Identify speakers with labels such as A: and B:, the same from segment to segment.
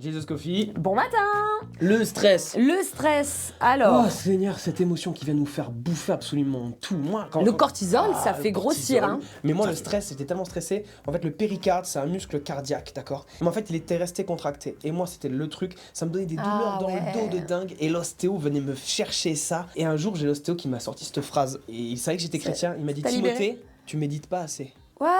A: Jesus Coffee.
B: Bon matin.
A: Le stress.
B: Le stress, alors.
A: Oh Seigneur, cette émotion qui vient nous faire bouffer absolument tout. Moi,
B: Le cortisol, ça fait
A: le
B: grossir.
A: cortisol.
B: Hein.
A: Mais moi, le stress, j'étais tellement stressé. En fait, le péricarde, c'est un muscle cardiaque, d'accord? Mais en fait, il était resté contracté. Et moi, c'était le truc. Ça me donnait des douleurs dans le dos de dingue. Et l'ostéo venait me chercher ça. Et un jour, j'ai l'ostéo qui m'a sorti cette phrase. Et il savait que j'étais chrétien. Il m'a dit, Timothée, tu médites pas assez.
B: Waouh.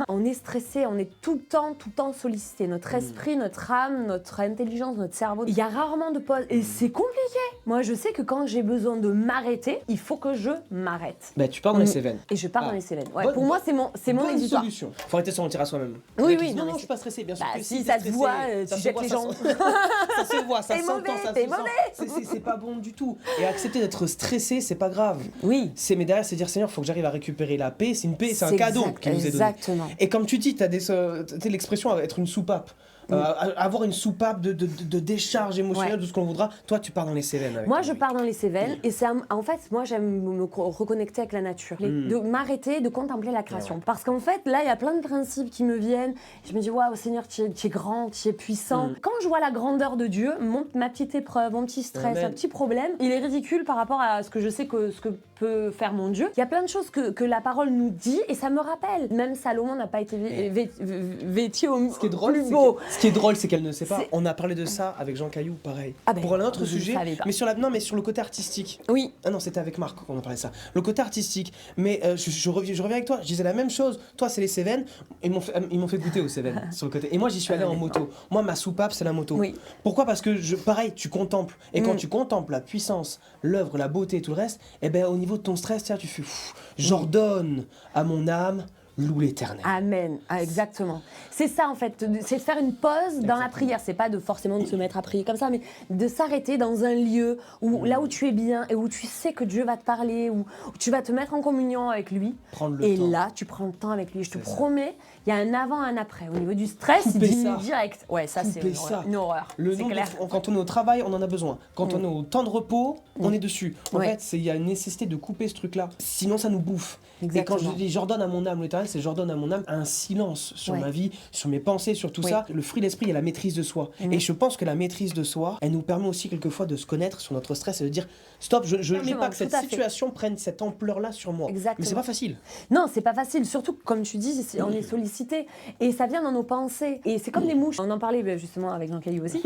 B: On est stressé, on est tout le temps sollicité. Notre esprit, notre âme, notre intelligence, notre cerveau. Il y a rarement de pause et c'est compliqué. Moi, je sais que quand j'ai besoin de m'arrêter, il faut que je m'arrête.
A: Bah, tu pars dans les Cévennes.
B: Et je pars dans les Cévennes. Ouais,
A: Bonne-
B: pour moi, c'est mon exutoire.
A: Solution. Faut arrêter de se mentir à soi-même.
B: Oui,
A: Le mec,
B: oui,
A: il dit,
B: non,
A: non,
B: mais
A: je suis pas stressé, bien sûr.
B: Bah,
A: que
B: si
A: t'es
B: ça se
A: stressé,
B: voit,
A: ça
B: tu
A: se
B: jettes
A: voit,
B: les
A: ça
B: gens.
A: Ça se voit, ça
B: T'es
A: s'entend,
B: mauvais,
A: ça
B: t'es
A: se sent.
B: mauvais.
A: C'est pas bon du tout. Et accepter d'être stressé, c'est pas grave.
B: Oui.
A: Mais derrière, c'est dire, Seigneur, faut que j'arrive à récupérer la paix. C'est une paix, c'est un cadeau qui nous est donné.
B: Exactement.
A: Et comme tu dis, t'as l'expression être une soupape. Avoir une soupape de décharge émotionnelle, de ce qu'on voudra. Toi, tu pars dans les Cévennes. Avec
B: Moi,
A: ton
B: je
A: mec.
B: pars dans les Cévennes et c'est en fait, moi, j'aime me reconnecter avec la nature, de m'arrêter, de contempler la création. Parce qu'en fait, là, il y a plein de principes qui me viennent. Je me dis, waouh, Seigneur, tu es grand, tu es puissant. Quand je vois la grandeur de Dieu, ma petite épreuve, mon petit stress,
A: Amen.
B: un petit problème, il est ridicule par rapport à ce que je sais que ce que peut faire mon Dieu. Il y a plein de choses que la parole nous dit et ça me rappelle. Même Salomon n'a pas été vêtu au
A: Ce qui est drôle,
B: plus beau.
A: Ce qui est drôle, c'est qu'elle ne sait pas.
B: C'est-
A: On a parlé de ça avec Jean Caillou, pareil.
B: Ah ben,
A: Pour un autre
B: je ne
A: sujet,
B: savais pas.
A: mais sur le côté artistique.
B: Oui.
A: Ah non, c'était avec Marc qu'on en parlait de ça. Le côté artistique. Mais je reviens avec toi. Je disais la même chose. Toi, c'est les Cévennes. Ils m'ont fait goûter aux Cévennes sur le côté. Et moi, j'y suis allé en moto. Moi, ma soupape, c'est la moto.
B: Oui.
A: Pourquoi? Parce que pareil, tu contemples. Et quand tu contemples la puissance, l'œuvre, la beauté et tout le reste, eh ben au niveau de ton stress, tiens, tu fais j'ordonne à mon âme. Loue l'éternel.
B: Amen, exactement. C'est ça en fait, c'est de faire une pause dans la prière. C'est pas forcément de se mettre à prier comme ça, mais de s'arrêter dans un lieu là où tu es bien et où tu sais que Dieu va te parler, où tu vas te mettre en communion avec lui.
A: Prendre le
B: et
A: temps.
B: là, tu prends le temps avec lui. Je te
A: C'est ça.
B: promets, il y a un avant, un après. Au niveau du stress, il
A: Coupez
B: diminue
A: ça.
B: direct. Ouais, ça c'est
A: Coupez ça.
B: une horreur.
A: Le
B: C'est
A: nombre
B: clair.
A: quand on est au travail, on en a besoin. Quand on est au temps de repos, on est dessus. En
B: Ouais.
A: fait, il y a une nécessité de couper ce truc-là. Sinon, ça nous bouffe.
B: Exactement.
A: Et quand je dis j'ordonne à mon âme, l'éternel, c'est j'ordonne à mon âme un silence sur ma vie, sur mes pensées, sur tout ça. Le fruit de l'esprit, il y a la maîtrise de soi. Et je pense que la maîtrise de soi, elle nous permet aussi quelquefois de se connaître sur notre stress et de dire stop, je ne veux pas que cette
B: tout à fait.
A: situation prenne cette ampleur-là sur moi.
B: Exactement.
A: Mais c'est pas facile.
B: Non, c'est pas facile. Surtout, comme tu dis, on est sollicité. Et ça vient dans nos pensées. Et c'est comme des mouches. On en parlait justement avec Jean Caillou aussi.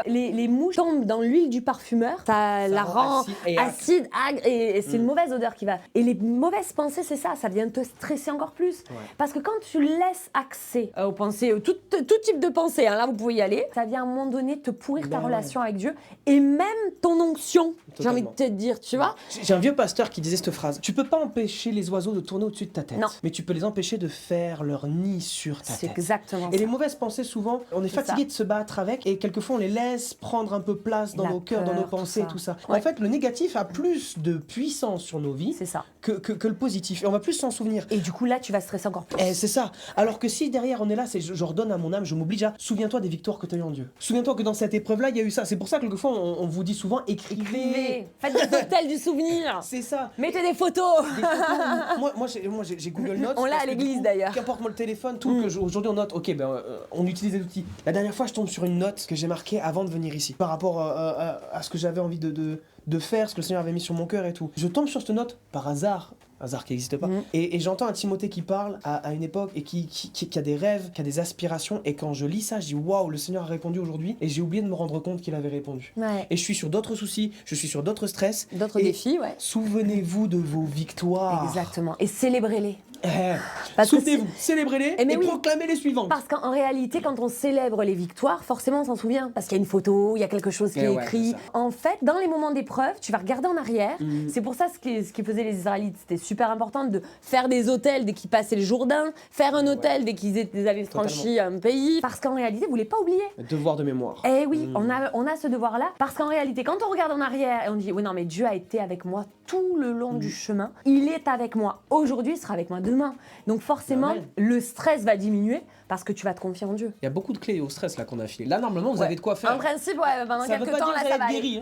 B: Les mouches tombent dans l'huile du parfumeur. Ça la rend acide, agre. Et c'est une mauvaise odeur qui va. Et les mauvaises pensées, c'est ça. Ça vient te stresser encore plus.
A: Ouais.
B: Parce que quand tu laisses accès aux pensées, tout type de pensées, hein, là, vous pouvez y aller, ça vient à un moment donné te pourrir ta relation avec Dieu. Et même ton onction, j'ai envie de te dire, tu vois.
A: J'ai un vieux pasteur qui disait cette phrase. Tu peux pas empêcher les oiseaux de tourner au-dessus de ta tête.
B: Non.
A: Mais tu peux les empêcher de faire leur nid sur ta
B: C'est
A: tête.
B: exactement
A: Et
B: ça.
A: les mauvaises pensées, souvent, on est fatigué de se battre avec et quelquefois on les laisse prendre un peu place dans
B: La
A: nos cœurs, dans nos
B: peur,
A: pensées,
B: tout
A: tout ça.
B: Ouais.
A: En fait, le négatif a plus de puissance sur nos vies
B: C'est ça.
A: que le positif. Et on va plus s'en souvenir.
B: Et du coup, là, tu vas stresser encore plus.
A: Eh, c'est ça. Alors que si derrière on est là, c'est je redonne à mon âme, je m'oblige à souviens-toi des victoires que tu as eues en Dieu. Souviens-toi que dans cette épreuve-là, il y a eu ça. C'est pour ça que quelquefois on vous dit souvent écrivez.
B: Faites des hôtels du souvenir.
A: C'est ça.
B: Mettez des photos.
A: Des photos. Moi, j'ai Google Notes.
B: On l'a
A: parce
B: à
A: que du
B: l'église,
A: coup,
B: d'ailleurs.
A: Qu'importe moi le téléphone, tout aujourd'hui on note. Ok, on utilise des outils. La dernière fois, je tombe sur une note que j'ai marquée avant de venir ici, par rapport à ce que j'avais envie de faire, ce que le Seigneur avait mis sur mon cœur et tout. Je tombe sur cette note par hasard qui n'existe pas. Et j'entends un Timothée qui parle à une époque et qui a des rêves, qui a des aspirations. Et quand je lis ça, je dis waouh, le Seigneur a répondu aujourd'hui. Et j'ai oublié de me rendre compte qu'il avait répondu.
B: Ouais.
A: Et je suis sur d'autres soucis, je suis sur d'autres stress.
B: D'autres
A: Et
B: défis, ouais.
A: Souvenez-vous de vos victoires.
B: Exactement. Et célébrez-les.
A: Parce Souvenez-vous, célébrez-les et
B: oui.
A: proclamez les suivantes.
B: Parce qu'en réalité, quand on célèbre les victoires, forcément on s'en souvient. Parce qu'il y a une photo, il y a quelque chose qui est écrit. En fait, dans les moments d'épreuve, tu vas regarder en arrière. C'est pour ça ce qui faisait les Israélites, c'était super important de faire des hôtels dès qu'ils passaient le Jourdain, faire un hôtel dès qu'ils avaient franchi un pays. Parce qu'en réalité, vous ne voulez pas oublier.
A: Devoir de mémoire.
B: Eh oui, on a ce devoir-là. Parce qu'en réalité, quand on regarde en arrière et on dit oui, non, mais Dieu a été avec moi tout le long du chemin, il est avec moi aujourd'hui, il sera avec moi demain. Donc forcément, le stress va diminuer parce que tu vas te confier en Dieu.
A: Il y a beaucoup de clés au stress là qu'on a filé. Là, normalement, vous avez de quoi faire.
B: En principe, ouais, pendant
A: ça veut
B: quelques
A: pas
B: temps,
A: dire
B: là,
A: que
B: ça
A: vous
B: va
A: allez être
B: aller.
A: guéri.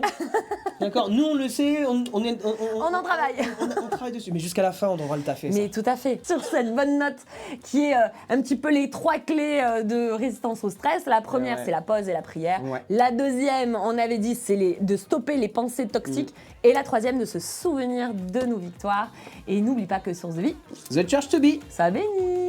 A: D'accord. Nous, on le sait, on
B: On en travaille.
A: On travaille dessus. Mais jusqu'à la fin, on devra le taffer.
B: Mais tout à fait. Sur cette bonne note qui est un petit peu les 3 clés de résistance au stress. La première, c'est la pause et la prière.
A: Ouais.
B: La deuxième, on avait dit, c'est de stopper les pensées toxiques. Et la troisième, de se souvenir de nos victoires. Et n'oublie pas que Source de Vie,
A: The Church to be.
B: ça bénit.